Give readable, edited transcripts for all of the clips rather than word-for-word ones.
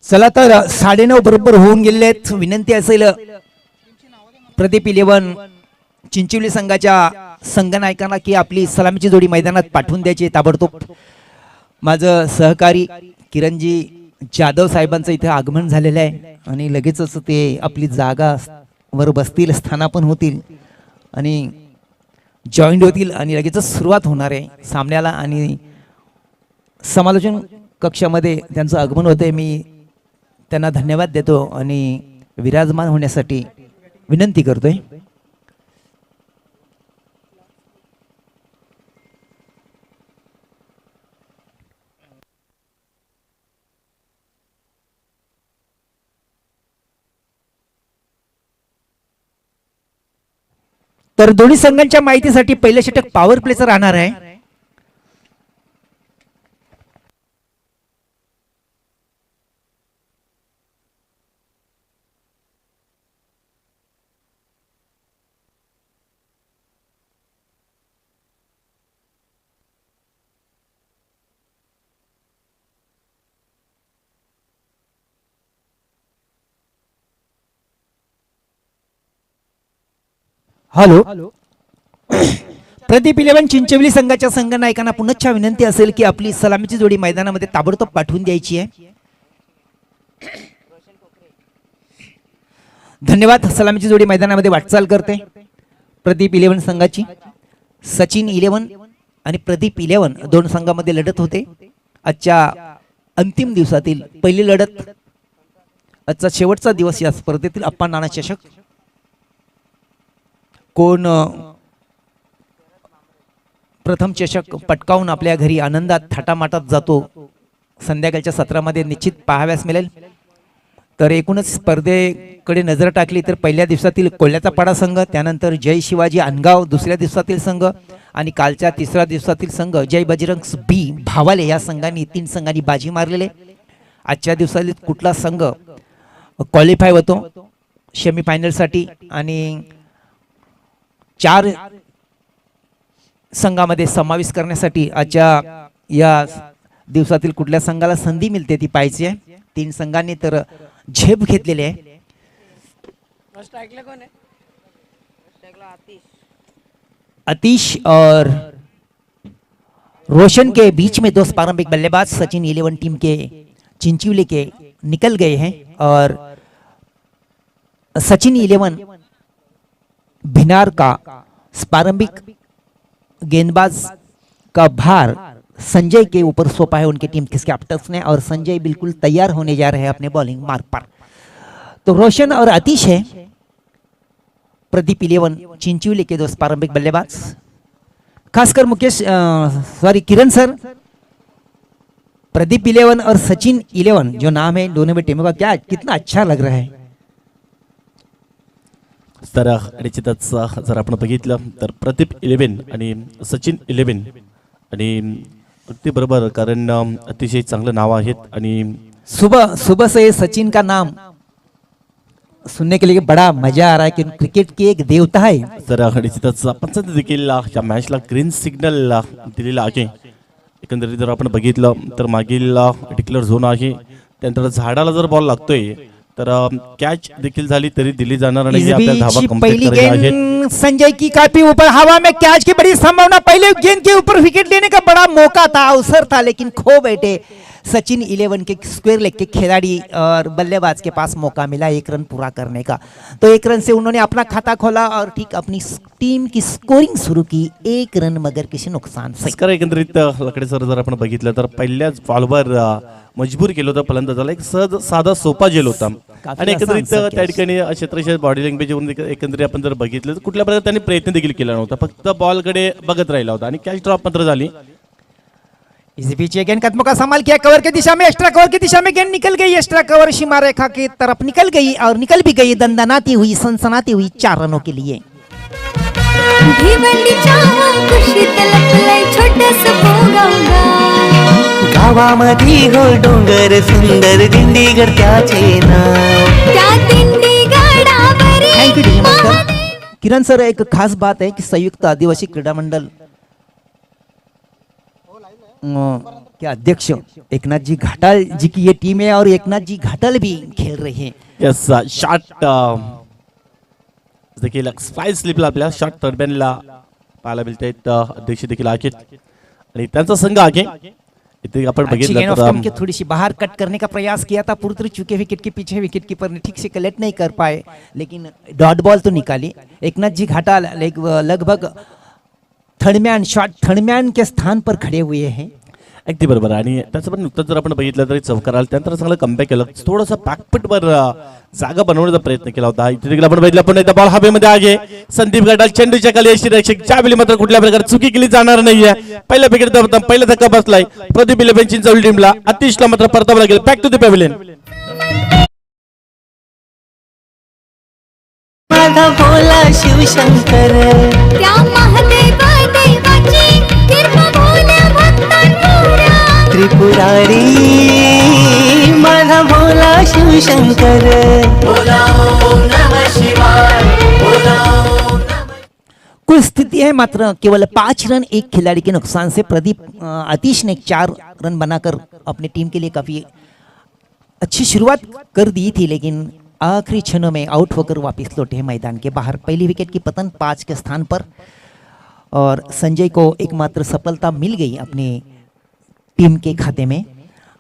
चला तर 9:30 बरोबर होऊन गेलेत. विनंती असेल प्रदीप 11 चिंचिवली संघाच्या संघनायकांना की आपली सलामीची जोडी मैदानात पाठवून द्यायची ताबडतोब. माझं सहकारी किरणजी जाधव साहेबांचं इथे आगमन झालेलं आहे आणि लगेचच ते आपली जागा वर बसतील, स्थानापन्न होतील आणि जॉईंट होतील आणि लगेचच सुरुवात होणार आहे सामन्याला. आणि समालोचन कक्षामध्ये त्यांचं आगमन होते. मी त्यांना धन्यवाद देतो आणि विराजमान होण्यासाठी विनंती करतोय. तर दोन्ही संघांच्या माहितीसाठी पहिलं षटक पॉवर प्लेचं राहणार आहे. हॅलो प्रदीप 11 चिंचवली संघाच्या संघनायकांना पुनश्च विनंती असेल की आपली सलामीची जोडी मैदानामध्ये ताबडतोब पाठवून द्यायची आहे. धन्यवाद. सलामीची जोडी मैदानामध्ये वाटचाल करते. प्रदीप 11 संघाची सचिन 11 आणि प्रदीप 11 दोन संघामध्ये लढत होते. आजच्या अंतिम दिवसातील पहिली लढत, आजचा शेवटचा दिवस या स्पर्धेतील अप्पा नाना चषक. कोण प्रथम चषक पटकावून आपल्या घरी आनंदात थाटामाटात जातो संध्याकाळच्या सत्रामध्ये निश्चित पाहाव्यास मिळेल. तर एकूणच स्पर्धेकडे नजर टाकली तर पहिल्या दिवसातील कोल्ह्याचा पाडा संघ, त्यानंतर जय शिवाजी अनगाव दुसऱ्या दिवसातील संघ आणि कालच्या तिसऱ्या दिवसातील संघ जय बजरंग बी भावाले या संघांनी 3 संघांनी बाजी मारलेले. आजच्या दिवसातील कुठला संघ क्वालिफाय होतो सेमीफायनलसाठी आणि 4 संघामध्ये समावेश करण्यासाठी आजच्या या दिवसातील कुठल्या संघाला संधी मिळते ती पाहायची आहे. 3 संघांनी तर झेप घेतलेली आहे. आतिश और रोशन के बीच में 2 प्रारंभिक बल्लेबाज सचिन 11 टीम के चिंचवली के निकल गए हैं और सचिन 11 भिनार का प्रारंभिक गेंदबाज का भार संजय के ऊपर सौंपा है उनकी टीम के कैप्टन ने और संजय बिल्कुल तैयार होने जा रहे हैं अपने बॉलिंग मार्ग पर. तो रोशन और आतिश है प्रदीप 11 चिंचवली के 2 प्रारंभिक बल्लेबाज. खासकर मुकेश सॉरी किरण सर, प्रदीप 11 और सचिन 11 जो नाम है दोनों में टीमों का क्या कितना अच्छा लग रहा है. तर निश्चितच जर आपण बघितलं तर प्रदीप 11 आणि सचिन 11 आणि अगदी बरोबर, कारण अतिशय चांगलं नाव आहेत आणि सुबह सुबह से सचिन का नाम सुनने के लिए बड़ा मजा आ रहा है कि क्रिकेट की एक देवता है. तर निश्चितच आपण देखील या मॅचला ग्रीन सिग्नल दिलेला आहे. एकंदरीत जर आपण बघितलं तर मागील डिक्लेअर झोन आहे, त्यानंतर झाडाला जर बॉल लागतोय तर कैच देखिल झाली तरी दिली जाणार नाही. आपल्या धावा कंप्लीट करायच्या आहेत. संजय की काफी ऊपर हवा में कैच की बड़ी संभावना, पहले गेंद के ऊपर विकेट लेने का बड़ा मौका था, अवसर था, लेकिन खो बैठे सचिन 11 के स्क्वायर लेग के खिलाड़ी और बल्लेबाज के पास मौका मिला 1 रन पूरा करने का. तो 1 रन से उन्होंने अपना खाता खोला और ठीक अपनी टीम की स्कोरिंग शुरू की. 1 रन मगर किसी नुकसान से. एकंदरीत लकडे सर जर आपण बघितलं तर पहिल्याच बॉलवर मजबूर केलं होतं फलंदाजाला. एक सहज साधा सोपा जेल होता आणि एकंदरीत त्या ठिकाणी क्षेत्रशः बॉडी लँग्वेजवरून एकंदरीत आपण जर बघितलं तर कुठल्या प्रकारे त्यांनी प्रयत्न देखील केला नव्हता, फक्त बॉलकडे बघत राहिला होता आणि कॅच ड्रॉप मात्र झाली. इसी पीछे गेंद कदमों का संभाल किया, कवर की दिशा में, एक्स्ट्रा कवर की दिशा में गेंद निकल गई. एक्स्ट्रा कवर सीमा रेखा की तरफ निकल गई और निकल भी गई दंदनाती हुई सनसनाती हुई 4 रनों के लिए. गावामध्ये हो डोंगर सुंदर दिंडीगड त्याचे नाव. थैंक यू नमस्कार. किरण सर, एक खास बात है कि संयुक्त आदिवासी क्रीडा मंडल क्या अध्यक्ष एकनाथ जी घाटाल जी की ये टीम है और एकनाथ जी घाटाल भी खेल रहे हैं। यस शॉट देखील स्पाइस स्लिपला आपल्या शॉट टर्बेनला पाहायला मिळते अध्यक्ष देखील आहेत आणि त्यांचा संघ आहे इथे आपण अच्छी गेंद ऑफ बघितलं स्टंप के थोड़ी सी बाहर कट करने का प्रयास किया था, पूरी तरह चुके विकेट के पीछे विकेट कीपर ने ठीक से कलेक्ट नहीं कर पाए, लेकिन डॉट बॉल तो निकाली। एकनाथ जी घाटाल लगभग थर्डमॅन शॉट थर्डमॅन के स्थान पर खड़े हुए हैं। अगदी बरोबर आणि त्याचं पण नुकतंच जर आपण बघितलं तरी चौकाराला त्यानंतर चांगलं कमबॅक केलं, थोडंसं बॅकफुटवर जागा बनवण्याचा प्रयत्न केला होता। इथे देखील आपण बघितलं पण एकदा बॉल हवेमध्ये आहे, संदीप गडाल चेंडूच्या खाली यशी रक्षक त्यावेळी मात्र कुठल्या प्रकारे चुकी केली जाणार नाहीये। पहिला विकेट पहिला धक्का बसलाय प्रदीप इलेव्हन चिंचवली टीमला, अतिशला मात्र परतावं लागेल बॅक टू द पॅव्हिलियन। माझा भोला शिवशंकर त्या महादेवा देवाची कृपा भोल्या भक्तांवर त्रिपुरारी माझा भोला शिवशंकर बोला ओम नमः शिवाय बोला ओम नमः। कुल स्थिति है मात्र केवल 5 रन एक खिलाड़ी के नुकसान से प्रदीप आतिश ने 4 रन बनाकर अपनी टीम के लिए काफी अच्छी शुरुआत कर दी थी, लेकिन आखिरी क्षणों में आउट होकर वापस लौटे मैदान के बाहर। पहली विकेट की पतन 5 के स्थान पर और संजय को एकमात्र सफलता मिल गई अपनी टीम के खाते में।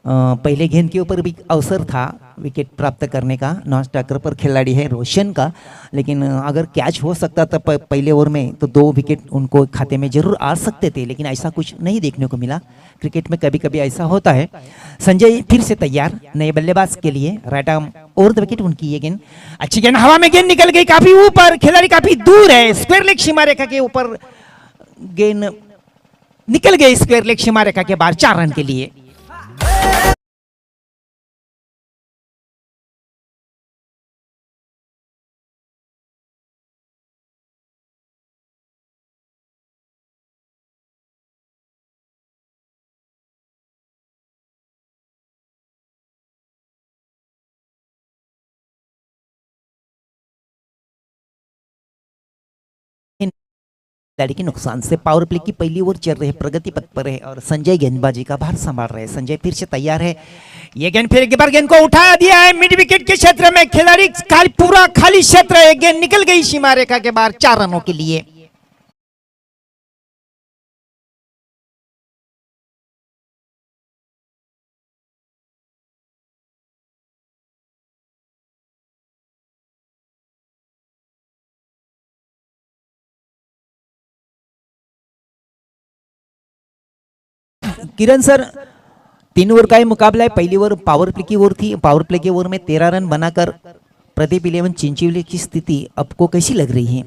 पहले गेंद के ऊपर भी अवसर था विकेट प्राप्त करने का, नॉन स्ट्राइकर पर खिलाड़ी है रोशन का, लेकिन अगर कैच हो सकता था पहले ओवर में तो 2 विकेट उनको खाते में जरूर आ सकते थे, लेकिन ऐसा कुछ नहीं देखने को मिला। क्रिकेट में कभी कभी ऐसा होता है। संजय फिर से तैयार नए बल्लेबाज के लिए, right arm over the wicket उनकी ये गेंद, अच्छी गेंद हवा में, गेंद निकल गई काफी ऊपर, खिलाड़ी काफी दूर है, स्क्वायर लेग सीमा रेखा के ऊपर गेंद निकल गई स्क्वायर लेग सीमा रेखा के बाहर 4 रन के लिए। खिलाड़ी के नुकसान से पावर प्ले की पहली ओवर चल रहे प्रगति पथ पर है और संजय गेंदबाजी का भार संभाल रहे हैं। संजय फिर से तैयार है, ये गेंद फिर एक बार गेंद को उठा दिया है मिड विकेट के क्षेत्र में, खिलाड़ी पूरा खाली क्षेत्र है, गेंद निकल गई सीमा रेखा के बाहर 4 रनों के लिए। किरण सर, 3 ओवर का ही मुकाबला है। पहली ओवर पावर प्ले की ओवर थी, पावर प्ले की ओवर में 13 रन बनाकर प्रदीप इलेवन चिंचवली की स्थिति आपको कैसी लग रही है?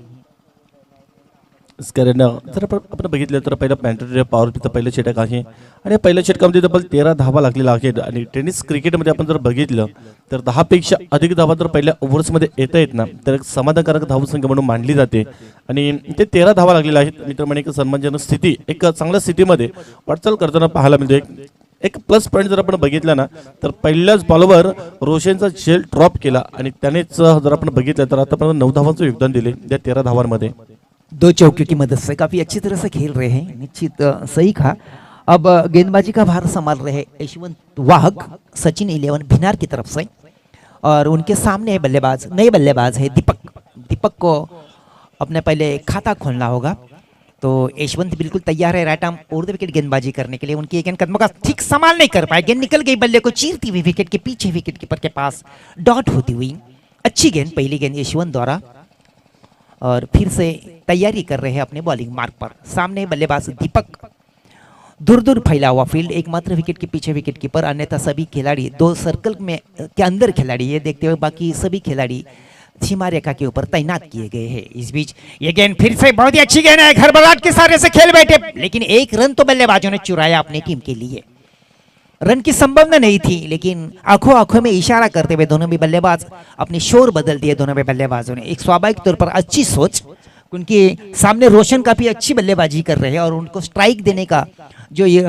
कारण जर आपण बघितलं तर पहिलं मॅन्डेटरी पॉवर प्लेचं पहिलं षटक आहे आणि पहिल्या षटकामध्ये तब्बल 13 धावा लागलेल्या आहेत आणि टेनिस क्रिकेटमध्ये आपण जर बघितलं तर 10 पेक्षा अधिक धावा जर पहिल्या ओव्हर्समध्ये येता येत ना तर एक समाधानकारक धावसंख्या म्हणून मानली जाते आणि ते 13 धावा लागलेल्या आहेत। मित्र म्हणे एक सन्मानजनक स्थिती, एक चांगल्या स्थितीमध्ये वाटचाल करताना पाहायला मिळते। एक प्लस पॉईंट जर आपण बघितला ना तर पहिल्याच बॉलवर रोशनचा झेल ड्रॉप केला आणि त्यानेच जर आपण बघितलं तर आतापर्यंत 9 धावांचं योगदान दिले त्या 13 धावांमध्ये। 2 चौकियों की मदद से काफी अच्छी तरह से खेल रहे हैं, निश्चित सही कहा। अब गेंदबाजी का भार संभाल रहे यशवंत वाहक सचिन 11 भिनार की तरफ से और उनके सामने है बल्लेबाज, नए बल्लेबाज है दीपक। दीपक को अपने पहले खाता खोलना होगा, तो यशवंत बिल्कुल तैयार है right arm over the wicket गेंदबाजी करने के लिए। उनकी गेंद कदमों का ठीक संभाल नहीं कर पाए, गेंद निकल गई बल्ले को चीरती हुई विकेट के पीछे, विकेट कीपर के पास डॉट होती हुई। अच्छी गेंद, पहली गेंद यशवंत द्वारा और फिर से तैयारी कर रहे हैं अपने बॉलिंग मार्क पर। सामने बल्लेबाज दीपक, दूर दूर फैला हुआ फील्ड, एकमात्र विकेट के पीछे विकेट कीपर, अन्यथा सभी खिलाड़ी 2 सर्कल में के अंदर खिलाड़ी ये देखते हुए बाकी सभी खिलाड़ी सीमा रेखा के ऊपर तैनात किए गए हैं। इस बीच ये गेंद फिर से बहुत ही अच्छी गेंद है, घर बरात के सारे से खेल बैठे, लेकिन 1 रन तो बल्लेबाजों ने चुराया अपनी टीम के लिए। रन की संभावना नहीं थी, लेकिन आंखों आंखों में इशारा करते हुए दोनों भी बल्लेबाज अपने शोर बदल दिए। दोनों भी बल्लेबाजों ने एक स्वाभाविक तौर पर अच्छी सोच, उनके सामने रोशन काफी अच्छी बल्लेबाजी कर रहे हैं और उनको स्ट्राइक देने का जो ये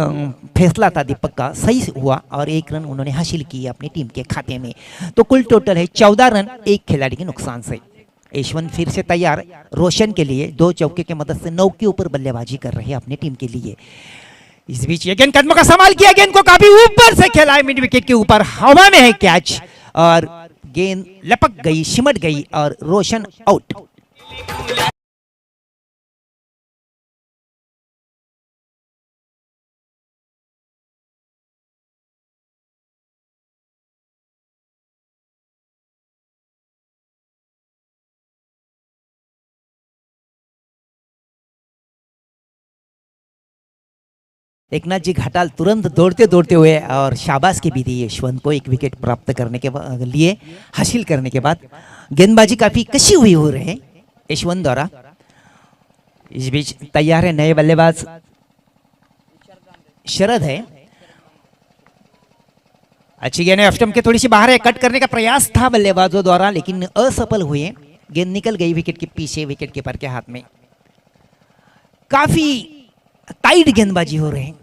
फैसला था दीपक का सही हुआ और 1 रन उन्होंने हासिल किया अपनी टीम के खाते में। तो कुल टोटल है 14 रन एक खिलाड़ी के नुकसान से। यशवंत फिर से तैयार रोशन के लिए, 2 चौके की मदद से 9 के ऊपर बल्लेबाजी कर रहे हैं अपनी टीम के लिए। इस बीच ये गेंद कदमों का संभाल किया, गेंद को काफी ऊपर से खेला है, मिड विकेट के ऊपर हवा में है कैच और गेंद लपक गई, सिमट गई और रोशन आउट। एकनाथ जी घाटाल तुरंत दौड़ते दौड़ते हुए और शाबाश की भी दी यशवंत को एक विकेट प्राप्त करने के लिए हासिल करने के बाद गेंदबाजी काफी कशी हुई हो रहे हैं यशवंत द्वारा। इस बीच तैयार है नए बल्लेबाज शरद है। अच्छी गेंद है, स्टंप के थोड़ी सी बाहर है, कट करने का प्रयास था बल्लेबाजों द्वारा लेकिन असफल हुए, गेंद निकल गई विकेट के पीछे, विकेट कीपर के हाथ में। काफी टाइट गेंदबाजी हो रहे हैं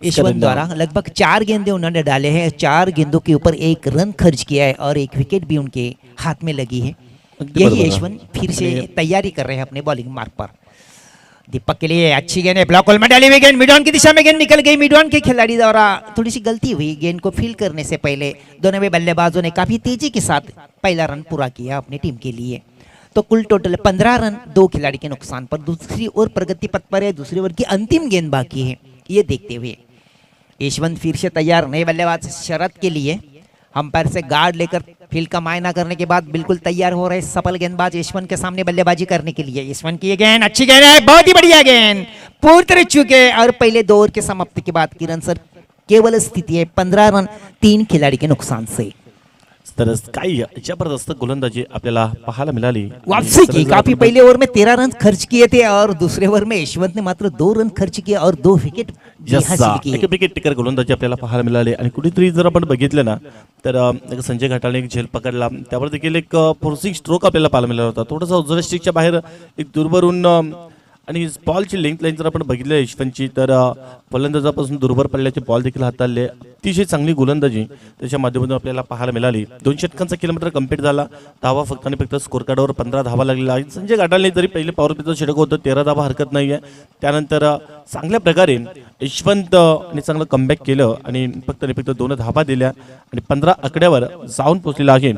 यशवंत द्वारा, लगभग 4 गेंदे उन्होंने डाले हैं, 4 गेंदों के ऊपर 1 रन खर्च किया है और 1 विकेट भी उनके हाथ में लगी है। यही यशवंत फिर से तैयारी कर रहे हैं अपने बॉलिंग मार्ग पर। दीपक के लिए अच्छी गेंद है, ब्लॉक होल में डाली हुई गेंद मिड ऑन की दिशा में गेंद निकल गई, मिड ऑन के खिलाड़ी द्वारा थोड़ी सी गलती हुई, गेंद को फील करने से पहले दोनों बल्लेबाजों ने काफी तेजी के साथ पहला रन पूरा किया अपनी टीम के लिए। तो कुल टोटल 15 रन 2 खिलाड़ी के नुकसान पर। दूसरी ओर प्रगति पथ पर है, दूसरी ओवर की अंतिम गेंद बाकी है। ये देखते हुए यशवंत फिर से तैयार, नए बल्लेबाज शरद के लिए अंपायर से गार्ड लेकर फील्ड का मायना करने के बाद बिल्कुल तैयार हो रहे सफल गेंदबाज यशवंत के सामने बल्लेबाजी करने के लिए। यशवंत की ये गेंद अच्छी गेंद है, बहुत ही बढ़िया गेंद, पूरी तरह चुके और पहले 2 ओवर के समाप्ति के बाद किरण सर केवल स्थिति है 15 रन 3 खिलाड़ी के नुकसान से। तर काही जबरदस्त गोलंदाजी आपल्याला पाहायला मिळाली। वापसी की काफी पहले ओवर में 13 रन खर्च किए थे और दूसरे ओवर में यशवंत ने मात्र 2 रन खर्च किए और 2 विकेट हासिल किए। एक विकेट टिकर गोलंदाजी आपल्याला पाहायला मिळाली आणि कुठेतरी जर आपण बघितलं ना तर संजय घाटाळने एक झेल पकडला, त्यावर देखील एक फोर्सिंग स्ट्रोक आपल्याला पाहायला मिळाला होता, थोडासा उजव्या स्टिकच्या बाहेर एक दुर्भरून आणि बॉलची लेंथ लाईन जर आपण बघितलं यशवंतची तर फलंदाजापासून दुर्भर पडल्याचे बॉल देखील हाताळले, अतिशय चांगली गोलंदाजी त्याच्या माध्यमातून आपल्याला पाहायला मिळाली। 2 षटकांचा किलोमीटर कंप्लीट झाला, धावा फक्त आणि फक्त स्कोर कार्डवर 15 धावा लागलेला आहे। संजय घाटाळने जरी पहिले पॉवर प्लेचं षटक होतं 13 धावा हरकत नाही आहे, त्यानंतर चांगल्या प्रकारे यशवंतने चांगलं कमबॅक केलं आणि फक्त आणि फक्त 2 धावा दिल्या आणि 15 आकड्यावर जाऊन पोहोचलेला आहे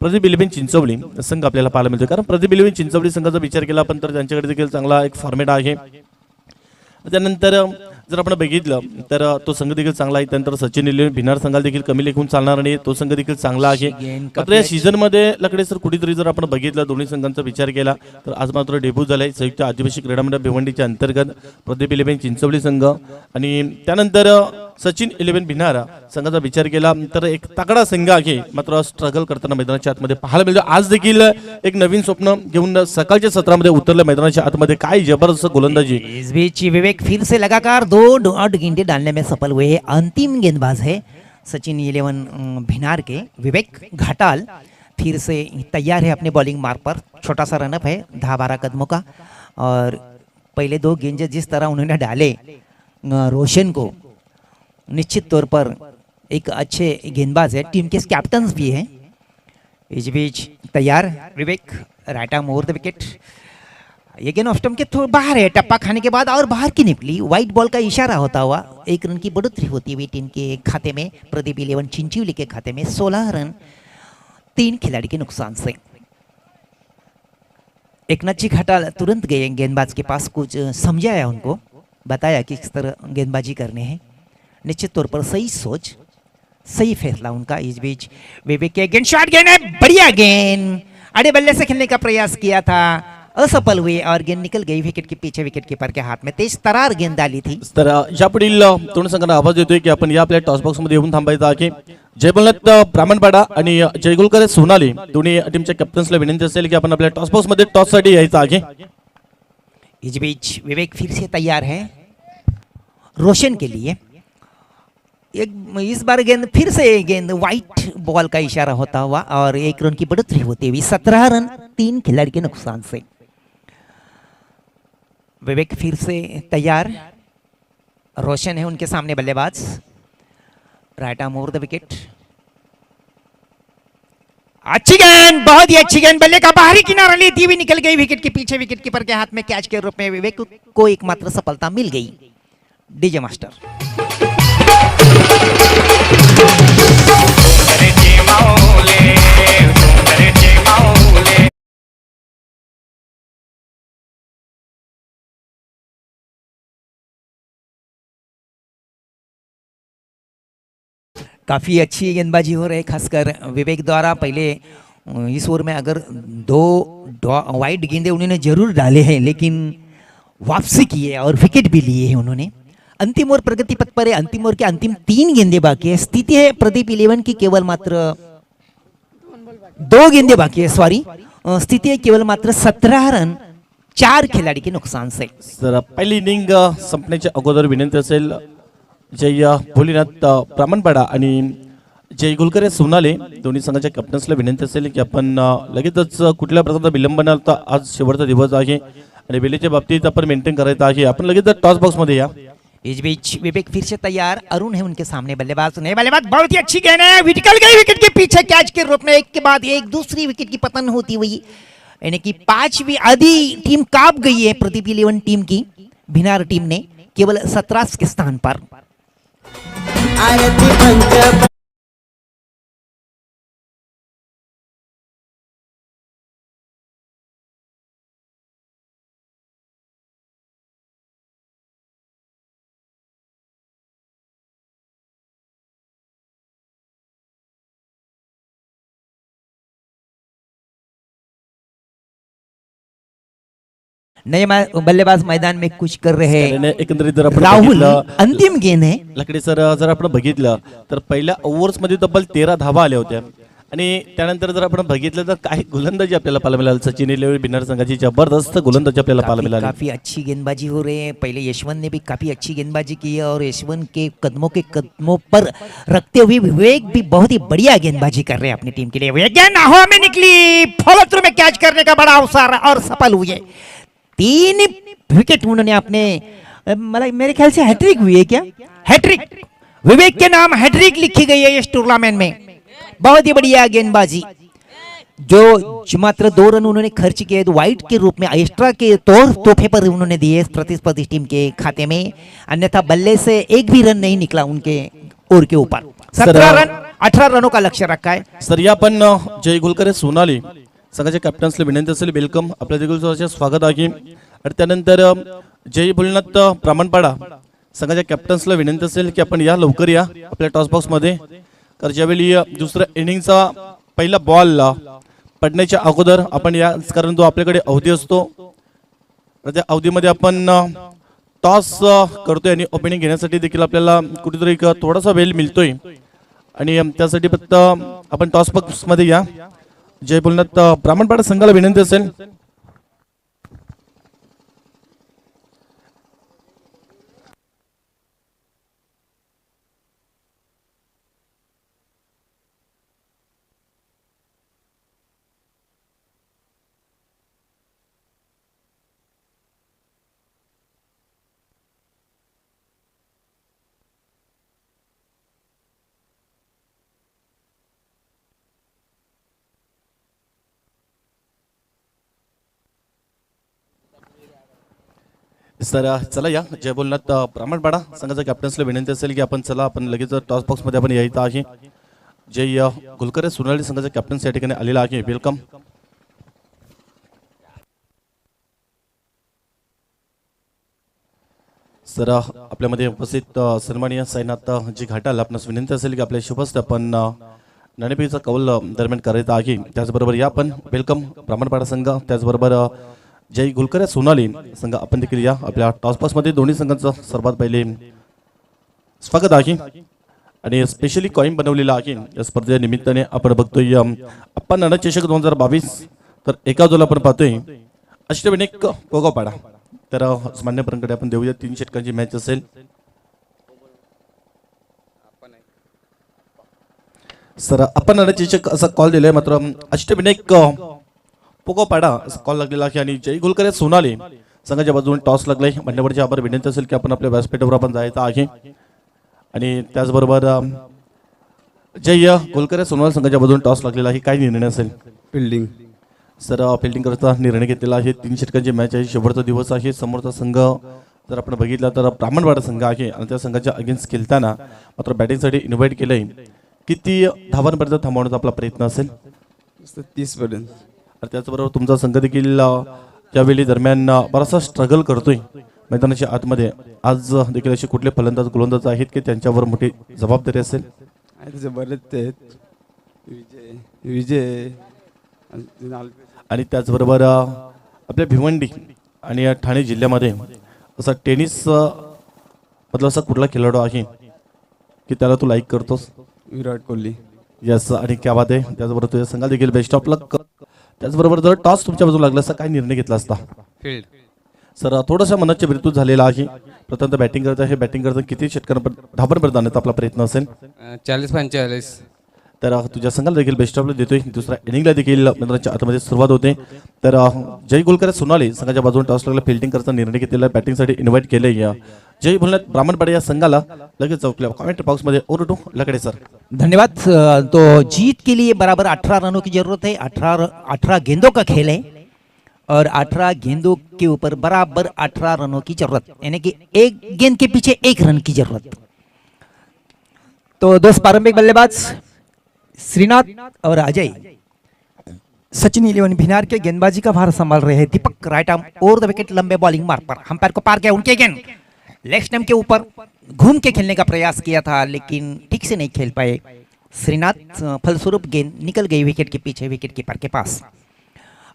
प्रदीप इलेव्हन चिंचवली संघ आपल्याला पाहायला मिळतो। कारण प्रदीप इलेव्हन चिंचवली संघाचा विचार केला आपण तर त्यांच्याकडे देखील चांगला एक फॉर्मॅट आहे। त्यानंतर जर आपण बघितलं तर तो संघ देखील चांगला आहे, त्यानंतर सचिन इलेव्हन भिनार संघाला देखील कमी लेखून चालणार नाही, तो संघ देखील चांगला आहे। मात्र या सीझन मध्ये लकडे सर कुठेतरी जर आपण बघितलं दोन्ही संघांचा विचार केला तर आज मात्र डेब्यू झालाय संयुक्त आदिवासी क्रीडा मंडळ भिवंडीच्या अंतर्गत प्रदीप इलेव्हन चिंचवली संघ आणि त्यानंतर सचिन इलेव्हन भिनार संघाचा विचार केला तर एक तगडा संघ आहे, मात्र स्ट्रगल करताना मैदानाच्या आतमध्ये पाहायला मिळतो। आज देखील एक नवीन स्वप्न घेऊन सकाळच्या सत्रामध्ये उतरलं मैदानाच्या आतमध्ये, काय जबरदस्त गोलंदाजी। इस बीच विवेक फिर से लगातार 2 डॉट गेंदे डालने में सफल हुए हैं। अंतिम गेंदबाज है सचिन इलेवन भिनार के विवेक घाटाल, फिर से तैयार है अपने बॉलिंग मार्ग पर। छोटा सा रनअप है 10-12 कदमों का और पहले 2 गेंदे जिस तरह उन्होंने डाले रोशन को, निश्चित तौर पर एक अच्छे गेंदबाज है, टीम के कैप्टन भी हैं। इस बीच तैयार Vivek, right arm over the wicket, ये गेंद ऑफ स्टंप के थोड़ा बाहर है, टप्पा खाने के बाद और बाहर की निकली, व्हाइट बॉल का इशारा होता हुआ 1 रन की बढ़ोतरी होती हुई टीम के खाते में, प्रदीप इलेवन चिंचोली के खाते में 16 रन 3 खिलाड़ी के नुकसान से। एकनाथ जी घाटाल तुरंत गए गेंदबाज के पास, कुछ समझाया उनको, बताया कि किस तरह गेंदबाजी करने हैं। निश्चित तौर पर सही सोच, सही फैसला उनका। इस बीच विवेक के गेंद, शॉट गेंद है, बढ़िया गेंद, अड़े बल्ले से खेलने का प्रयास किया था, असफल हुए और गेंद निकल गई विकेट के पीछे, विकेट कीपर के हाथ में। तेज तरार गेंद डाली थी। तर यापुढील दोन्ही संघांना आवाज येतोय की आपण या आपल्या टॉस बॉक्स मध्ये येऊन थांबायचं आहे। जयबलनाथ ब्राह्मणपाडा आणि जयगुलकर सोनाली दोन्ही टीमच्या कॅप्टन्सला विनंती असेल की आपण आपल्या टॉस बॉक्स मध्ये टॉस साठी यायचं आहे। इस बीच विवेक फिर से तैयार है रोशन के लिए। इस बार गेंद फिर से गेंद व्हाइट बॉल का इशारा होता हुआ और 1 रन की बढ़ोतरी होती हुई 17 रन 3 खिलाड़ी के नुकसान से। विवेक फिर से तैयार, रोशन है उनके सामने बल्लेबाज, right arm over the wicket, अच्छी गेंद, बहुत ही अच्छी गेंद, बल्ले का बाहरी किनारा लेती हुई निकल गई विकेट के पीछे, विकेट कीपर के हाथ में कैच के रूप में विवेक को एकमात्र सफलता मिल गई। DJ master. काफ़ी अच्छी गेंदबाजी हो रही है, खासकर विवेक द्वारा. पहले इस ओवर में अगर दो वाइड गेंदे उन्होंने जरूर डाले हैं, लेकिन वापसी की है और विकेट भी लिए हैं उन्होंने. अंतिम ओवर प्रगति पथ पर है. अंतिम ओवर के अंतिम 3 गेंदे बाकी है. स्थिति है प्रदीप 11 की केवल मात्र 2 गेंदे बाकी है. सॉरी, स्थिति है केवल मात्र 17 रन 4 खिलाड़ी के नुकसान से. सर पहिली इनिंग संपण्याच्या अगोदर विनंती असेल जय भोलेनाथ ब्राह्मणपाडा आणि जय गुलकरे सोनाले दोन्ही संघाच्या कॅप्टन्सला विनंती असेल की आपण लगेचच कुठल्या प्रकारचा विलंब न होता, आज शेवटचा दिवस आहे आणि वेळेच्या बाबतीत आपण मेंटेन करायचं आहे. आपण लगेच टॉस बॉक्स मध्ये या. इस बीच विवेक फिर से तैयार. अरुण है उनके सामने. बल्लेबाज नहीं, बल्लेबाज बहुत ही अच्छी गेंद है. विकेट गई विकेट के पीछे कैच के रूप में एक के बाद एक दूसरी विकेट की पतन होती हुई, यानी कि 5वीं आधी टीम काप गई है प्रदीप 11 टीम की. भिनार टीम ने केवल 17 के स्थान पर. आरती पंच नए बल्लेबाज मैदान में कुछ कर रहे हैं. आणि एकंदरीत जर आपण राहुल बघितलं, अंतिम गेंद है. लकडे सर जर आपण बघितलं तर पहिल्या ओव्हर्स मध्ये तब्बल 13 धावा आल्या होत्या आणि त्यानंतर जर आपण बघितलं तर काही गोलंदाजी आपल्याला पाहायला मिळाली. सचिन इलेव्हन बिनार संघाची जबरदस्त गोलंदाजी आपल्याला पाहायला मिळाली. काफी अच्छी गेंदबाजी हो रही है. पहले यशवंत ने भी काफी अच्छी गेंदबाजी की है और यशवंत के कदमों पर रखते हुए विवेक भी बहुत ही बढ़िया गेंदबाजी कर रहे हैं अपनी टीम के लिए. ये गेंद हवा में निकली, फॉलो थ्रू में कैच करने का बड़ा अवसर और सफल हुए. 3 विकेट उन्होंने अपने, मेरे ख्याल से हैट्रिक हुई है क्या? हैट्रिक, विवेक के नाम हैट्रिक लिखी गई है इस टूर्नामेंट में. बहुत ही बढ़िया गेंदबाजी. जो मात्र 2 रन उन्होंने खर्च किए तो वाइट के रूप में एक्स्ट्रा के तोहफे पर उन्होंने दिए प्रतिस्पर्धी टीम के खाते में. अन्यथा बल्ले से एक भी रन नहीं निकला उनके ओर के ऊपर. 17 रन 18 रनों का लक्ष्य रखा है. सर या पण जय गुलकरे सोनाली संघाच्या कॅप्टन्सला विनंती असेल वेलकम, आपल्या देखील स्वागत आहे. आणि त्यानंतर जय भोलेनाथ ब्राह्मणपाडा संघाच्या कॅप्टन्सला विनंती असेल की आपण या लवकर या आपल्या टॉस बॉक्स मध्ये. तर ज्यावेळी दुसऱ्या इनिंगचा पहिला बॉल पडण्याच्या अगोदर आपण या, कारण तो आपल्याकडे अवधी असतो, त्या अवधीमध्ये आपण टॉस करतोय आणि ओपनिंग घेण्यासाठी देखील आपल्याला कुठेतरी थोडासा वेळ मिळतोय आणि त्यासाठी फक्त आपण टॉस बॉक्स मध्ये या. जय भोलेनाथ ब्राह्मणपाडा संघाला विनंती असेल. सर चला या. जय भोलेनाथ ब्राह्मणपाडा संघाच्या कॅप्टन्सला विनंती असेल की आपण चला, आपण लगेच टॉस बॉक्स मध्ये आपण यायचं आहे. जय गुलकरे सोनाली संघाचा कॅप्टन्स या ठिकाणी आलेला आहे. वेलकम. सर आपल्यामध्ये उपस्थित सन्माननीय साईनाथ जी घाटाल, आपणास विनंती असेल की आपल्या शुभस्ते आपण नाणेफेकीचा कौल दरम्यान करायचा आहे. त्याचबरोबर या आपण वेलकम ब्राह्मणपाडा संघ, त्याचबरोबर जय गुलकरे सोनाली संघ आपण देखील या आपल्या टॉस बॉक्स मध्ये. दोन्ही संघांचं सर्वात पहिले स्वागत आहे आणि स्पेशली कॉइन बनवलेला आहे या स्पर्धेच्या निमित्ताने. आपण बघतोय आपण नाना चषक 2022, तर एका जोला आपण पाहतोय अष्टविनायक पोगावपाडा. तर मान्यवरांकडे आपण देऊया. 3 षटकांची मॅच असेल. सर आपण नाना चषक असा कॉल दिलाय, मात्र अष्टविनायक पोगावपाडा असा कॉल लागलेला आहे आणि जय गुलकरे सोनाली संघाच्या बाजूने टॉस लागलाय. मान्यवरची आभार विनंती असेल की आपण आपल्या व्यासपीठावर आपण जायचं आहे आणि त्याचबरोबर जय गुलकरे सोनाली संघाच्या बाजूने टॉस लागलेला आहे. काय निर्णय असेल? फिल्डिंग. सर फिल्डिंग करता निर्णय घेतलेला आहे. 3 षटकांची मॅच आहे. शेवटचा दिवस आहे. समोरचा संघ जर आपण बघितलं तर ब्राह्मणवाडा संघ आहे आणि त्या संघाच्या अगेन्स्ट खेळताना मात्र बॅटिंगसाठी इन्व्हाइट केलंय. किती धावांपर्यंत थांबवण्याचा आपला प्रयत्न असेल? 30 पर्यंत. आणि त्याचबरोबर तुमचा संघ देखील यावेळी दरम्यान बराचसा स्ट्रगल करतोय मैदानाच्या आतमध्ये. आज देखील असे कुठले फलंदाज गोलंदाज आहेत की त्यांच्यावर मोठी जबाबदारी असेल? आहे त्याचे बरेच ते आहेत. विजय आणि त्याचबरोबर आपल्या भिवंडी आणि ठाणे जिल्ह्यामध्ये असा टेनिस मधला असा कुठला खेळाडू आहे की त्याला तू लाईक करतोस? विराट कोहली. यस, आणि क्या बात आहे. त्याचबरोबर तुझ्या संघाला देखील बेस्ट ऑफ लक. त्याचबरोबर जर टॉस तुमच्या बाजूला लागला असता काय निर्णय घेतला असता? फील्ड. सर थोडासा मनाच्या विरुद्ध झालेला आहे. प्रथमतः बॅटिंग करता हे बॅटिंग करता किती षटकांपर्यंत धावांपर्यंत जाण्याचा आपला प्रयत्न असेल? 40-45. तर तुझ्या संघाला देखील बेस्ट ऑफ लक देतोय. दुसऱ्या इनिंगला देखील मैदानाच्या आतमध्ये सुरुवात होते. तर जय गोलकर सोनाली संघाच्या बाजूने टॉस लागला फिल्डिंग करता निर्णय घेतलेला बॅटिंगसाठी इन्व्हाइट केले. जय बोलण्यात ब्राह्मणपाडा या संघाला लगेच चौकल्या कमेंट बॉक्स मध्ये ओर टू लकडे सर. धन्यवाद। तो जीत के लिए बराबर 18 रनों की जरूरत है। 18 गेंदों का खेल है और 18 गेंदों के ऊपर बराबर 18 रनों की जरूरत, यानी कि एक गेंद के पीछे एक रन की जरूरत। तो दोस्त प्रारंभिक बल्लेबाज श्रीनाथ और अजय सचिन 11 भिनार के गेंदबाजी का भार संभाल रहे हैं। Deepak right arm over the wicket लंबे बॉलिंग मार्क पर अंपायर को पार किया, उनके गेंद लेग स्टंप के ऊपर घूम के खेलने का प्रयास किया था लेकिन ठीक से नहीं खेल पाए श्रीनाथ, फलस्वरूप गेंद निकल गई विकेट के पीछे, विकेट कीपर के पास।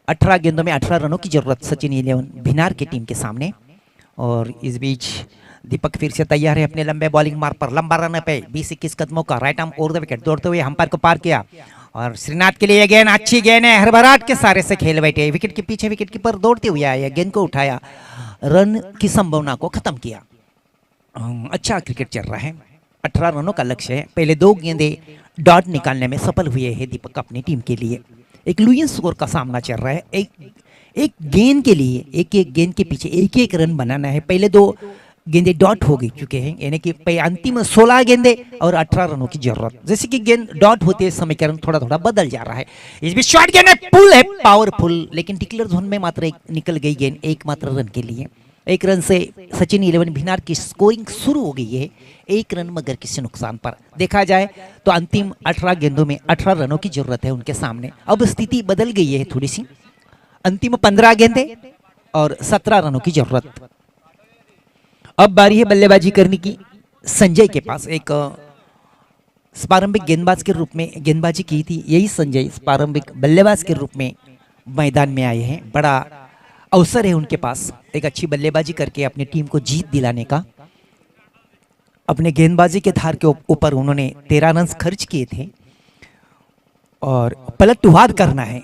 18 गेंदों में 18 रनों की जरूरत सचिन 11 भिनार की टीम के सामने। और इस बीच दीपक फिर से तैयार है अपने लंबे बॉलिंग मार्क पर, लंबा रन पे 20-21 कदमों का right arm over the wicket दौड़ते हुए अंपायर को पार किया और श्रीनाथ के लिए गेंद अच्छी गेंद है, हरभराट के सारे से खेल बैठे, विकेट के पीछे विकेट कीपर दौड़ते हुए आया, गेंद को उठाया, रन की संभावना को खत्म किया। अच्छा क्रिकेट चल रहा है। 18 रनों का लक्ष्य है। पहले 2 गेंदे डॉट निकालने में सफल हुए हैं दीपक अपनी टीम के लिए। एक लुइस स्कोर का सामना चल रहा है। एक गेंद के लिए एक गेंद के पीछे एक रन बनाना है। पहले 2 गेंदे डॉट हो गई चुके हैं, यानी कि अंतिम 16 गेंदे और 18 रनों की जरूरत। जैसे कि गेंद डॉट होते समीकरण थोड़ा थोड़ा बदल जा रहा है। इस बीच शॉट गेंद है, पुल है पावरफुल, लेकिन डिक्लेयर जोन में मात्र एक निकल गई गेंद, एकमात्र रन के लिए। 1 रन से सचिन 11 भिनार की स्कोरिंग शुरू हो गई है, 1 रन मगर किसी नुकसान पर। देखा जाए तो अंतिम 18 गेंदों में 18 रनों की जरूरत है उनके सामने। अब स्थिति बदल गई है थोड़ी सी, अंतिम 15 गेंदे और 17 रनों की जरूरत। अब बारी है बल्लेबाजी करने की संजय के पास। एक प्रारंभिक गेंदबाज के रूप में गेंदबाजी की थी, यही संजय प्रारंभिक बल्लेबाज के रूप में मैदान में आए हैं। बड़ा अवसर है उनके पास एक अच्छी बल्लेबाजी करके अपनी टीम को जीत दिलाने का। अपने गेंदबाजी के धार के ऊपर उन्होंने 13 रन खर्च किए थे और पलटवार करना है।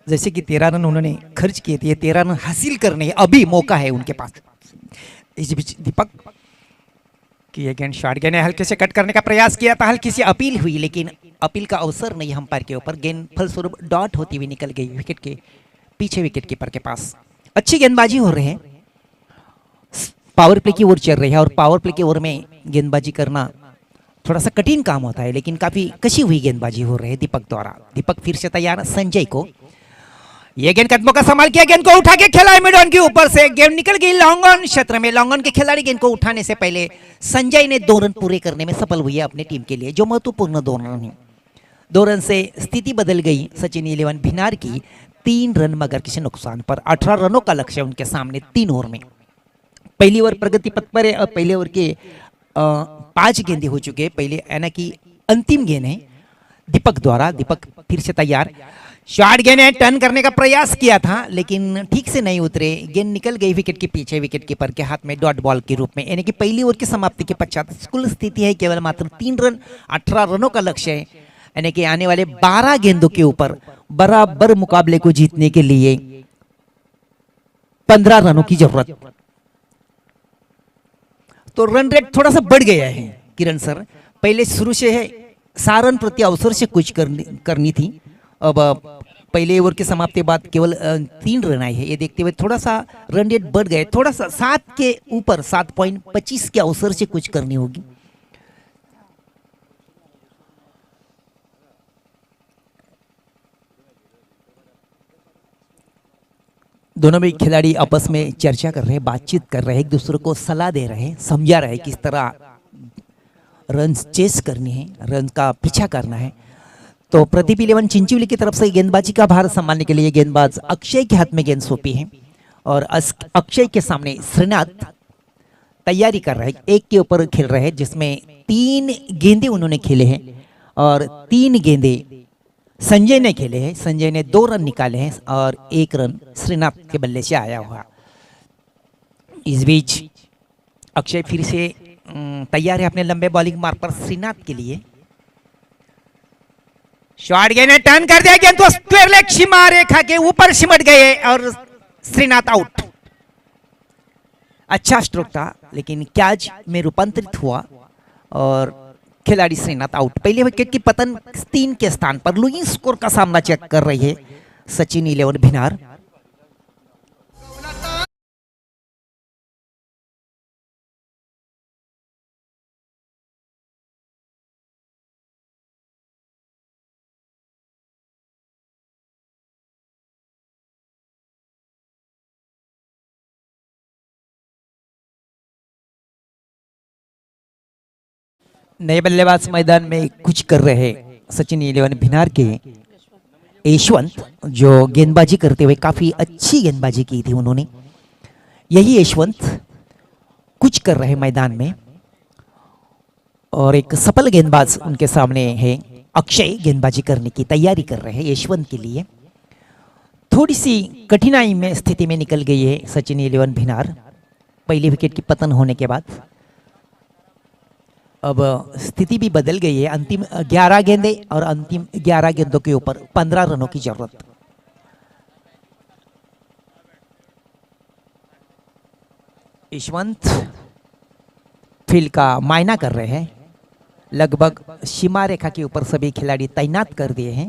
जैसे कि 13 रन उन्होंने खर्च किए थे, ये 13 रन हासिल करने अभी मौका है उनके पास। इस बीच दीपक की अगेन शॉट, गेंद हल्के से कट करने का प्रयास किया था, हल्की सी अपील हुई लेकिन अपील का अवसर नहीं अंपायर के ऊपर। गेंद फलस्वरूप डॉट होती हुई निकल गई विकेट के पीछे, विकेट कीपर के पास। अच्छी गेंदबाजी हो रही है, पावर प्ले की ओर चल रही है और पावर प्ले की ओर में गेंदबाजी करना थोड़ा सा कठिन काम होता है, लेकिन काफी कशी हुई गेंदबाजी हो रही है दीपक द्वारा। दीपक फिर से तैयार संजय को, ये गेंद कदमों का संभाल किया, गेंद को उठा के खेला मिड ऑन के ऊपर से, गेंद निकल गई लॉन्ग ऑन क्षेत्र में। लॉन्ग ऑन के खिलाड़ी गेंद को उठाने से पहले संजय ने 2 रन पूरे करने में सफल हुई है अपनी टीम के लिए, जो महत्वपूर्ण 2 रन है। 2 रन से स्थिति बदल गई सचिन 11 भिनार की, 3 रन मगर किसी नुकसान पर। 18 रनों का लक्ष्य उनके सामने 3 ओवर में। पहली ओवर प्रगति पथ पर है और पहले ओवर के 5 गेंदे हो चुके हैं। पहले यानी कि अंतिम गेंद है दीपक द्वारा। दीपक फिर से तैयार, शॉट गेंद है, टर्न करने का प्रयास किया था लेकिन ठीक से नहीं उतरे, गेंद निकल गई विकेट के पीछे, विकेट कीपर के हाथ में डॉट बॉल के रूप में। यानी कि पहली ओवर की समाप्ति के पश्चात कुल स्थिति है केवल मात्र 3 रन, 18 रनों का लक्ष्य है। यानी कि आने वाले 12 गेंदों के ऊपर बराबर मुकाबले को जीतने के लिए 15 रनों की जरूरत। तो रन रेट थोड़ा सा बढ़ गया है किरण सर। पहले शुरू से है 7 रन प्रति अवसर से कुछ करनी थी, अब पहले ओवर के समाप्ति बाद केवल 3 रन आए हैं। ये देखते हुए थोड़ा सा रन रेट बढ़ गए, थोड़ा सा 7 के ऊपर 7.25 के अवसर से कुछ करनी होगी। दोनों भी खिलाड़ी आपस में चर्चा कर रहे हैं, बातचीत कर रहे हैं, एक दूसरे को सलाह दे रहे हैं, समझा रहे हैं किस तरह रन चेस करनी है, रन का पीछा करना है। तो प्रदीप इलेवन चिंचोली की तरफ से गेंदबाजी का भार संभालने के लिए गेंदबाज अक्षय के हाथ में गेंद सौंपी है और अक्षय के सामने श्रीनाथ तैयारी कर रहे हैं, एक के ऊपर खेल रहे हैं, जिसमें 3 गेंदे उन्होंने खेले हैं और 3 गेंदे संजय ने खेले हैं। संजय ने 2 रन निकाले हैं और 1 रन श्रीनाथ के बल्ले से आया हुआ। इस बीच अक्षय फिर से तैयार है अपने लंबे बॉलिंग मार्ग पर श्रीनाथ के लिए। शॉट गेंद टर्न कर दिया, गेंद तो स्क्वायर लेग सीमा रेखा के ऊपर सिमट गए और श्रीनाथ आउट। अच्छा स्ट्रोक था लेकिन कैच में रूपांतरित हुआ और खिलाड़ी श्रीनाथ आउट। पहले विकेट की पतन 3 के स्थान पर लुइंग स्कोर का सामना चेक कर रही है सचिन इलेवन भिनार। नए बल्लेबाज मैदान में कुछ कर रहे सचिन इलेवन भिनार के यशवंत, जो गेंदबाजी करते हुए काफी अच्छी गेंदबाजी की थी उन्होंने। यही यशवंत कुछ कर रहे मैदान में और एक सफल गेंदबाज उनके सामने है अक्षय, गेंदबाजी करने की तैयारी कर रहे हैं यशवंत के लिए। थोड़ी सी कठिनाई में स्थिति में निकल गई है सचिन इलेवन भिनार पहले विकेट की पतन होने के बाद। अब स्थिति भी बदल गई है, अंतिम 11 गेंदे और अंतिम 11 गेंदों के ऊपर 15 रनों की जरूरत। यशवंत फील्ड का मायना कर रहे हैं, लगभग सीमा रेखा के ऊपर सभी खिलाड़ी तैनात कर दिए हैं।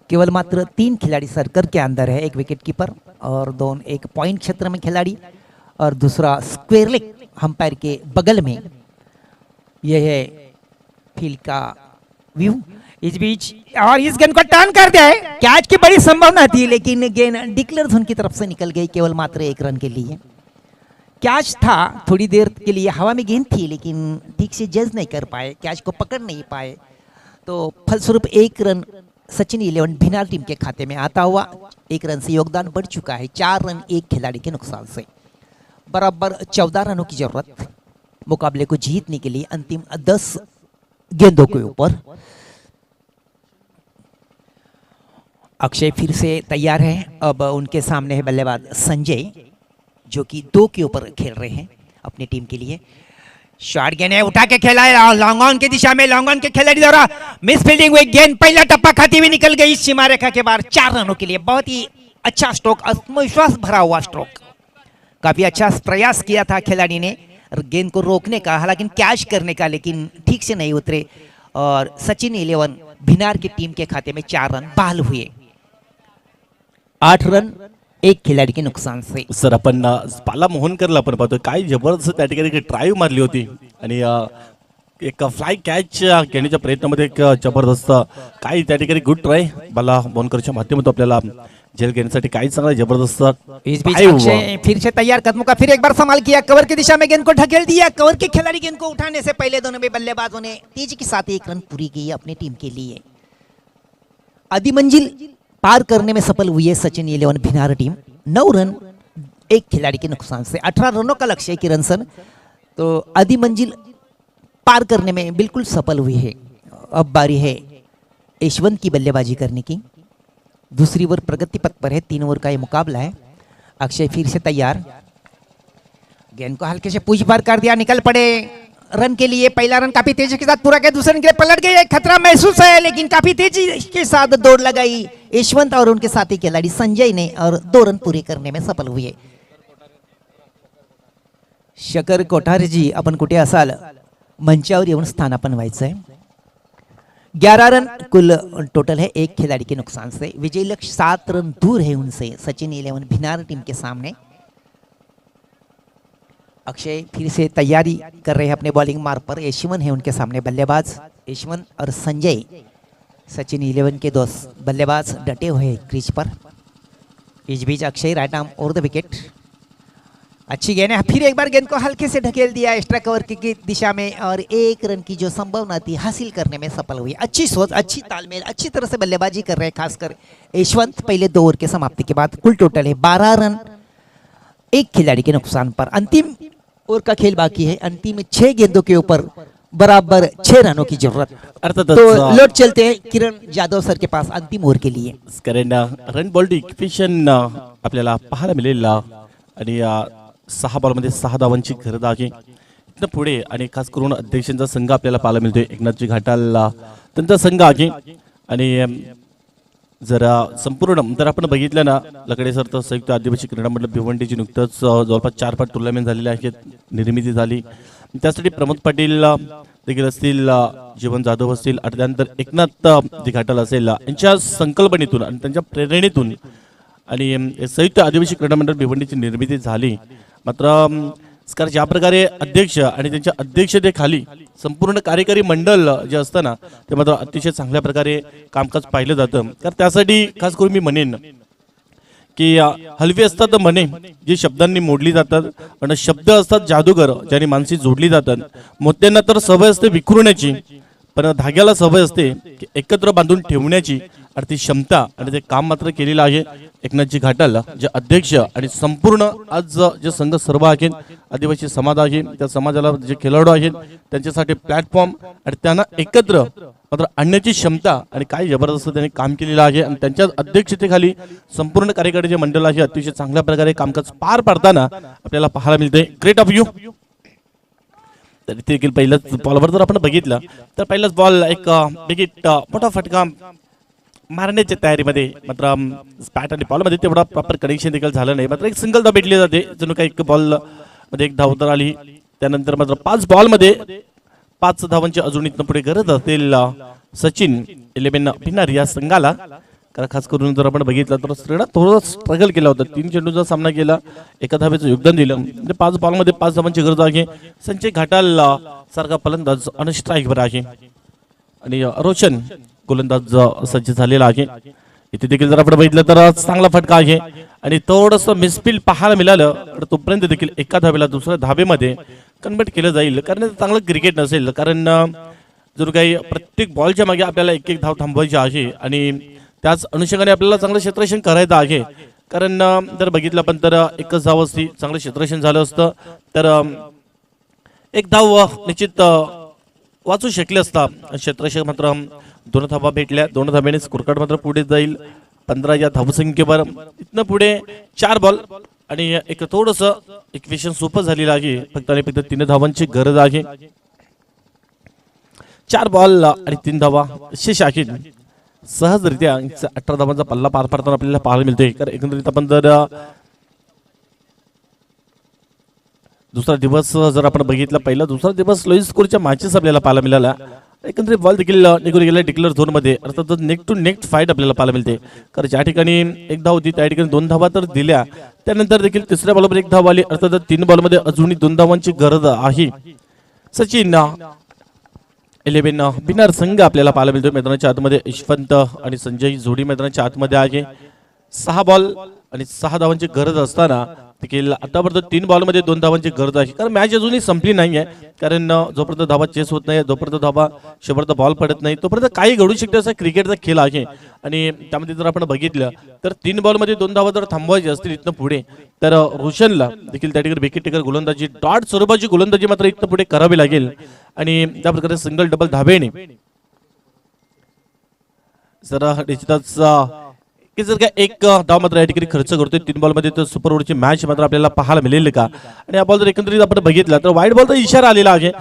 केवल मात्र 3 खिलाड़ी सर्कल के अंदर है, एक विकेट कीपर और एक पॉइंट क्षेत्र में खिलाड़ी और दूसरा स्क्वायर लेग अंपायर के बगल में। यह है फील्ड का व्यू। इस बीच और इस गेंद को टर्न कर दिया है, कैच की बड़ी संभावना थी लेकिन गेंद डिक्लेयर जोन की तरफ से निकल गई केवल मात्र 1 रन के लिए। कैच था, थोड़ी देर के लिए हवा में गेंद थी लेकिन ठीक से जज नहीं कर पाए, कैच को पकड़ नहीं पाए, तो फलस्वरूप 1 run Sachin eleven Bhinar team के खाते में आता हुआ। 1 रन से योगदान बढ़ चुका है, 4 रन 1 खिलाड़ी के नुकसान से, बराबर 14 रनों की जरूरत मुकाबले को जीतने के लिए अंतिम 10 गेंदों के ऊपर। अक्षय फिर से तैयार है, अब उनके सामने है बल्लेबाज संजय, जो कि 2 के ऊपर खेल रहे हैं अपनी टीम के लिए। शॉट गेंद है, उठा के खेला है लॉन्ग ऑन की दिशा में, लॉन्ग ऑन के खिलाड़ी द्वारा मिस फील्डिंग हुई, गेंद पहला टप्पा खाती हुई निकल गई सीमा रेखा के बाहर। 4 रनों के लिए बहुत ही अच्छा स्ट्रोक, आत्मविश्वास भरा हुआ स्ट्रोक। काफी अच्छा प्रयास किया था खिलाड़ी ने गेंद को रोकने का, हालांकि कैच करने का, लेकिन ठीक से नहीं उतरे और सचिन इलेवन भिनार की टीम के खाते में 4 रन बहाल हुए। 8 रन 1 खिलाडी के नुकसान से। सर आपण पाला मोहनकरला आपण पाहतोय, काय जबरदस्त त्या ठिकाणी ड्राईव्ह मारली होती आणि एक फ्लाय कॅच घेण्याच्या प्रयत्नामध्ये एक जबरदस्त काय त्या ठिकाणी गुड ट्राय बाला मोहनकरच्या माध्यमातून आपल्याला जेल घेण्यासाठी काय चांगला जबरदस्त। इस बीच अक्षय फिर से तैयार कदमों का फिर एक बार संभाल किया, कवर की दिशा में गेंद को ढकेल दिया। कवर के खिलाड़ी गेंद को उठाने से पहले दोनों भी बल्लेबाजों ने तेजी के साथ 1 रन पूरी की अपनी टीम के लिए। आधी मंजिल पार करने में सफल हुई है Sachin eleven Bhinar team, 9 run 1 खिलाड़ी के नुकसान से। 18 रनों का लक्ष्य की रनसन, तो आधी मंजिल पार करने में बिल्कुल सफल हुई है। अब बारी है यशवंत की बल्लेबाजी करने की। दूसरी ओवर प्रगति पथ पर है, 3 ओवर का ये मुकाबला है। अक्षय फिर से तैयार, गेंद को हल्के से पूछ पार कर दिया, निकल पड़े रन के लिए। पहला रन काफी तेजी के साथ पूरा किया, दूसरे रन के लिए पलट गए, खतरा महसूस है लेकिन काफी तेजी के साथ दौड़ लगाई यशवंत और उनके साथी खिलाड़ी संजय ने और 2 रन पूरे करने में सफल हुए। शकर कोठारेजी, आपण कुठे असाल मंचावर येऊन स्थानापन्न व्हायचं आहे। 11 रन कुल टोटल है 1 खिलाड़ी के नुकसान से। विजय लक्ष्य 7 रन दूर है उनसे सचिन इलेवन भिनार टीम के सामने। अक्षय फिर से तैयारी कर रहे हैं अपने बॉलिंग मार्ग पर। यशवंत है उनके सामने बल्लेबाज, यशवंत और संजय सचिन इलेवन के दोस्त बल्लेबाज डटे हुए crease per. Is beach Akshay right arm over the wicket, अच्छी गेंद है, फिर एक बार गेंद को हल्के से ढकेल दिया एक्स्ट्रा कवर की दिशा में और 1 रन की जो संभावना थी हासिल करने में सफल हुई। अच्छी सोच, अच्छी तालमेल, अच्छी तरह से बल्लेबाजी कर रहे हैं खासकर यशवंत। पहले 2 ओवर के समाप्ति के बाद कुल टोटल है 12 रन 1 खिलाड़ी के नुकसान पर। अंतिम ओवर का खेल बाकी है, अंतिम 6 गेंदों के ऊपर बराबर 6 रनों की जरूरत। अर्थातच तो लौट चलते हैं किरण जाधव सर के पास अंतिम ओवर के लिए। कारण रन बॉल इक्वेशन आपल्याला पाहायला मिळेल आणि 6 बॉलमध्ये 6 धावांची गरज आहे इथनं पुढे। आणि खास करून अध्यक्षांचा संघ आपल्याला पाहायला मिळतोय, एकनाथजी घाटाल त्यांचा संघ आहे। आणि जरा संपूर्ण जर आपण बघितलं ना लकडे सर तर संयुक्त आदिवासी क्रीडा मंडळ भिवंडीची नुकतंच जवळपास 4-5 टुर्नामेंट झालेले आहेत, निर्मिती झाली। त्यासाठी प्रमोद पाटील देखील असतील, जीवन जाधव असतील आणि त्यानंतर एकनाथ जी घाटाल असेल यांच्या संकल्पनेतून आणि त्यांच्या प्रेरणेतून आणि संयुक्त आदिवासी क्रीडा मंडळ भिवंडीची निर्मिती झाली। मात्र ज्या प्रकारे अध्यक्ष आणि त्यांच्या अध्यक्षतेखाली संपूर्ण कार्यकारी मंडळ जे असतं ना ते मात्र अतिशय चांगल्या प्रकारे कामकाज पाहिलं जातं। तर त्यासाठी खास करून मी म्हणेन की हलवी असतात मने जी शब्दांनी मोडली जातात आणि शब्द असतात जादूगर ज्यांनी माणसी जोडली जातात। मोत्यांना तर सवय असते विखुरण्याची, पण धाग्याला सवय असते की एकत्र बांधून ठेवण्याची आणि ती क्षमता आणि ते काम मात्र केलेलं आहे एकनाथजी घाटाल जे अध्यक्ष आणि संपूर्ण आज जे संघ सर्व आहेत आदिवासी समाज आहे त्या समाजाला जे खेळाडू आहेत त्यांच्यासाठी प्लॅटफॉर्म आणि त्यांना एकत्र मात्र आणण्याची क्षमता आणि काय जबरदस्त त्यांनी काम केलेलं आहे। आणि त्यांच्या अध्यक्षतेखाली संपूर्ण कार्यकारी जे मंडळ आहे अतिशय चांगल्या प्रकारे कामकाज पार पाडताना आपल्याला पाहायला मिळते। Great of you. तर इथे देखील पहिल्याच बॉलवर जर आपण बघितलं तर पहिलाच बॉल एक विकेट मोठा फटका मारण्याच्या तयारीमध्ये मात्र बॅट आणि बॉलमध्ये तेवढा प्रॉपर कनेक्शन देखील झालं नाही। मात्र एक सिंगल धाव भेटली जाते, जणू काही एक बॉल मध्ये एक धाव तर आली। त्यानंतर मात्र 5 बॉलमध्ये 5 धावांची अजून इथनं पुढे गरज असेल सचिन 11 भिन्नार या संघाला। कारण खास करून जर आपण बघितलं तर श्रीनाथ थोडं स्ट्रगल केला होता, 3 चेंडूचा सामना केला, एका धावेचं योगदान दिलं। म्हणजे 5 बॉलमध्ये 5 धावांची गरज आहे। संजय घाटाल सारखा फलंदाज आणि स्ट्राईकवर आहे आणि रोशन गोलंदाज सज्ज झालेला आहे। इथे देखील जर आपण बघितलं तर चांगला फटका आहे आणि थोडंसं मिसफील्ड पाहायला मिळालं तोपर्यंत देखील एका धावेला दुसऱ्या धावेमध्ये कन्वर्ट केलं जाईल। कारण चांगलं क्रिकेट नसेल, कारण जर काही प्रत्येक बॉलच्या मागे आपल्याला एक एक धाव थांबवायची आहे आणि त्याच अनुषंगाने आपल्याला चांगलं क्षेत्ररक्षण करायचं आहे। कारण जर बघितलं आपण तर एकच धाव असती, चांगलं क्षेत्ररक्षण झालं असतं तर एक धाव निश्चित वाचू शकले असता। क्षेत्ररक्षक मात्र 2 धावा भेटल्या, 2 धाब्याने स्कोरकार्ड मात्र पुढे जाईल 15 या धावसंख्येवर। इथनं पुढे 4 बॉल आणि एक थोडंसं इक्वेशन सोपं झालेलं आहे, फक्त आणि फक्त 3 धावांची गरज आहे। 4 बॉल आणि 3 धावा शेष आहेत। सहजरित्या 18 धावांचा पल्ला पार पाडताना आपल्याला पाहायला मिळतोय। कारण एकंदरीत आपण जर दुसरा दिवस जर आपण बघितला, पहिला दुसरा दिवस लोईस स्कोरच्या मॅचेस आपल्याला पाहायला मिळाला। एकंदरीत बॉल देखील निघून गेला डिक्लेअर झोन मध्ये, अर्थात नेक टू नेक फाईट आपल्याला पाहायला मिळते। कारण ज्या ठिकाणी 1 धाव होती त्या ठिकाणी 2 धावा तर दिल्या, त्यानंतर देखील तिसऱ्या बॉलवर 1 धाव आली, अर्थात 3 बॉलमध्ये अजूनही 2 धावांची गरज आहे। सचिन 11 भिन्नार संघ आपल्याला पाहायला मिळतो मैदानाच्या आतमध्ये। यशवंत आणि संजय जोडी मैदानाच्या आतमध्ये आहे। 6 बॉल आणि 6 धावांची गरज असताना देखील आतापर्यंत 3 बॉलमध्ये 2 धावांची गरज आहे। कारण मॅच अजूनही संपली नाही आहे, कारण जोपर्यंत धावा चेस होत नाही, जोपर्यंत धावा शेवटचा बॉल पडत नाही तोपर्यंत काही घडू शकते असा क्रिकेटचा खेळ आहे। आणि त्यामध्ये जर आपण बघितलं तर 3 बॉलमध्ये 2 धावा जर थांबवायची असतील इथनं पुढे तर रोशनला देखील त्या ठिकाणी विकेट टेकर गोलंदाजी डॉट स्वरूपाची गोलंदाजी मात्र इथनं पुढे करावी लागेल। आणि त्या प्रकारे सिंगल डबल धावेने जर निश्चितच की जर का एक धाव मात्र या ठिकाणी खर्च करतोय 3 बॉलमध्ये तर सुपर ओव्हरची मॅच मात्र आपल्याला पाहायला मिळेल का। आणि हा बॉल जर एकंदरीत आपण बघितला तर वाईट बॉलचा इशारा आलेला आहे।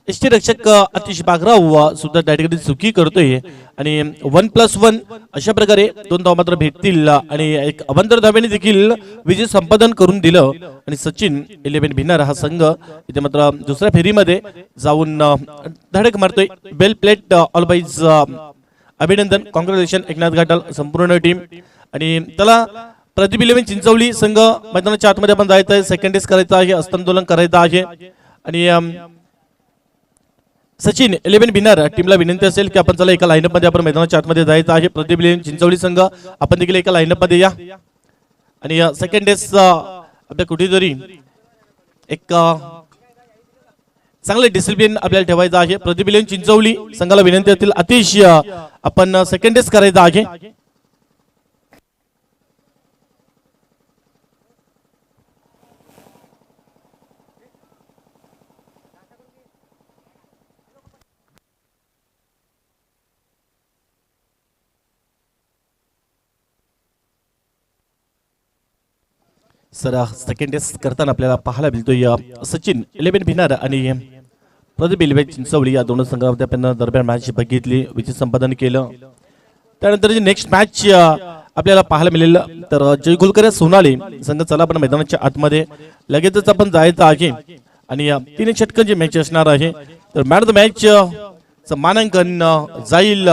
यष्टीरक्षक आतिश बागराव सुद्धा त्या ठिकाणी चुकी करतोय आणि 1+1 अशा प्रकारे 2 धाव मात्र भेटतील आणि एक अवंतर धावेने देखील विजय संपादन करून दिलं। आणि सचिन 11 भिन्नार हा संघ इथे मात्र दुसऱ्या फेरीमध्ये जाऊन धडक मारतोय। वेल प्लेट ऑल बाईज अभिनंदन, कॉंग्रॅच्युलेशन एकनाथ घाटाल संपूर्ण टीम। आणि त्याला प्रदीप 11 चिंचवली संघ मैदानाच्या आतमध्ये आपण जायचं आहे, सेकंड डेस करायचं आहे, हस्तांदोलन करायचं आहे। आणि सचिन 11 भिन्नार टीमला विनंती असेल की आपण चला एका लाईनअप मध्ये आपण मैदानाच्या आतमध्ये जायचं आहे। प्रदीप 11 चिंचवली संघ आपण देखील एका लाईनअप मध्ये या। आणि सेकंड डेस आपल्या कुठेतरी एक चांगले डिसिप्लिन आपल्याला ठेवायचं आहे. प्रदीप इलेवन चिंचवली संघाला विनंती असतील अतिश आपण सेकंड डेस करायचं आहे. सर सेकंड डेस करताना आपल्याला पाहायला मिळतोय सचिन 11 भिनार आणि प्रदीप इलेवन चिंचवली या दोन संघामध्ये आपण दरम्यान मॅच बघितली, विजय संपादन केलं. त्यानंतर नेक्स्ट मॅच आपल्याला पाहायला मिळेल तर जय गुलकर सोनाली संघ चला आपण मैदानाच्या आतमध्ये लगेचच आपण जायचं आहे आणि 3 षटकांची मॅच असणार आहे. तर मॅन ऑफ द मॅच मानांकन जाईल